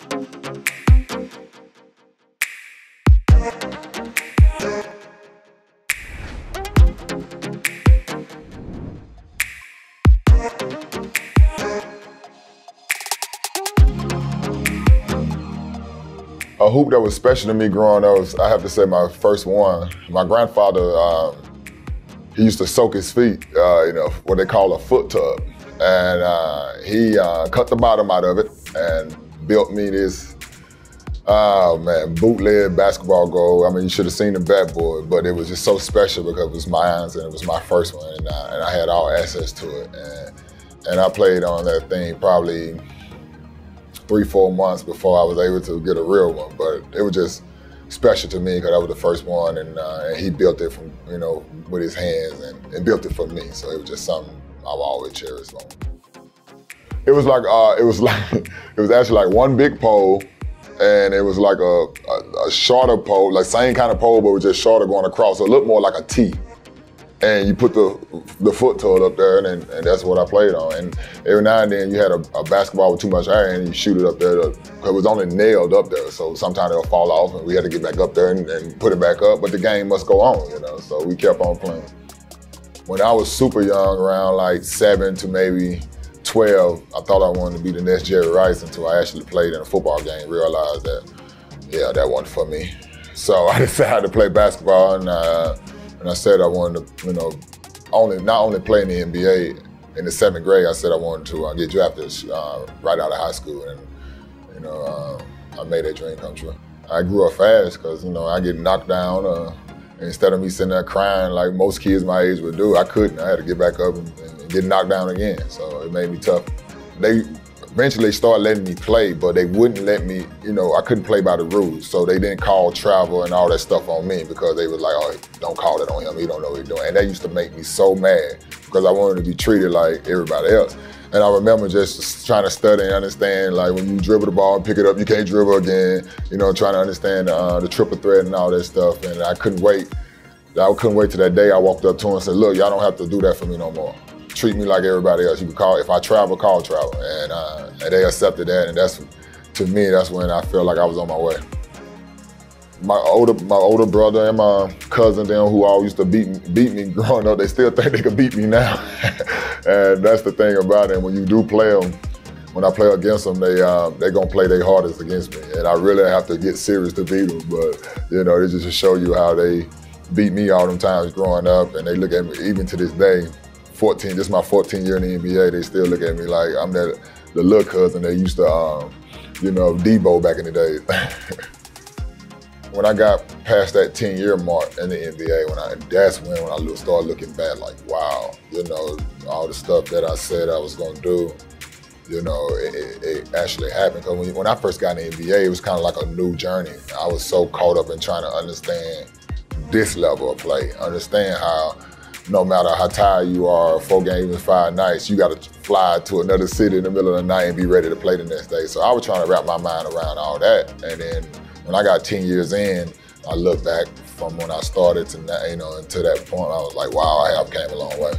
A hoop that was special to me growing up was, I have to say, my first one. My grandfather, he used to soak his feet, what they call a foot tub. And he cut the bottom out of it and built me this, bootleg basketball goal. I mean, you should have seen the bat board, but it was just so special because it was mine and it was my first one, and I had all access to it. And I played on that thing probably 3-4 months before I was able to get a real one, but it was just special to me because that was the first one, and he built it from, with his hands and built it for me. So it was just something I've always cherished on. It was actually like one big pole, and it was like a shorter pole, like same kind of pole, but it was just shorter going across. So it looked more like a T. And you put the foot tub up there, and that's what I played on. And every now and then you had a basketball with too much air, and you shoot it up there, because it was only nailed up there. So sometimes it'll fall off, and we had to get back up there and put it back up. But the game must go on, so we kept on playing. When I was super young, around like 7 to maybe 12, I thought I wanted to be the next Jerry Rice until I actually played in a football game, realized that, yeah, that wasn't for me. So I decided to play basketball, and I said I wanted to, not only play in the NBA. In the 7th grade, I said I wanted to get drafted right out of high school, and I made that dream come true. I grew up fast because I get knocked down. Instead of me sitting there crying like most kids my age would do, I couldn't. I had to get back up and get knocked down again. So it made me tough. They eventually started letting me play, but they wouldn't let me, I couldn't play by the rules. So they didn't call travel and all that stuff on me because they was like, oh, don't call it on him, he don't know what he's doing. And that used to make me so mad because I wanted to be treated like everybody else. And I remember just trying to study and understand, like when you dribble the ball and pick it up, you can't dribble again, trying to understand the triple threat and all that stuff. And I couldn't wait. I couldn't wait till that day I walked up to him and said, look, y'all don't have to do that for me no more. Treat me like everybody else. You can call, if I travel, call travel. And they accepted that, and to me, that's when I felt like I was on my way. My older brother and my cousin, them who all used to beat me growing up, they still think they can beat me now. And that's the thing about it. When you do play them, when I play against them, they're gonna play their hardest against me. And I really have to get serious to beat them. But it's just to show you how they beat me all them times growing up, and they look at me, even to this day, 14, this is my 14th year in the NBA, they still look at me like I'm the little cousin they used to, Debo back in the days. When I got past that 10-year mark in the NBA, that's when I started looking back like, wow, all the stuff that I said I was gonna do, it actually happened. Because when I first got in the NBA, it was kind of like a new journey. I was so caught up in trying to understand this level of play, understand how no matter how tired you are, 4 games in 5 nights, you got to fly to another city in the middle of the night and be ready to play the next day. So I was trying to wrap my mind around all that. And then when I got 10 years in, I look back from when I started to now, to that point, I was like, wow, I have came a long way.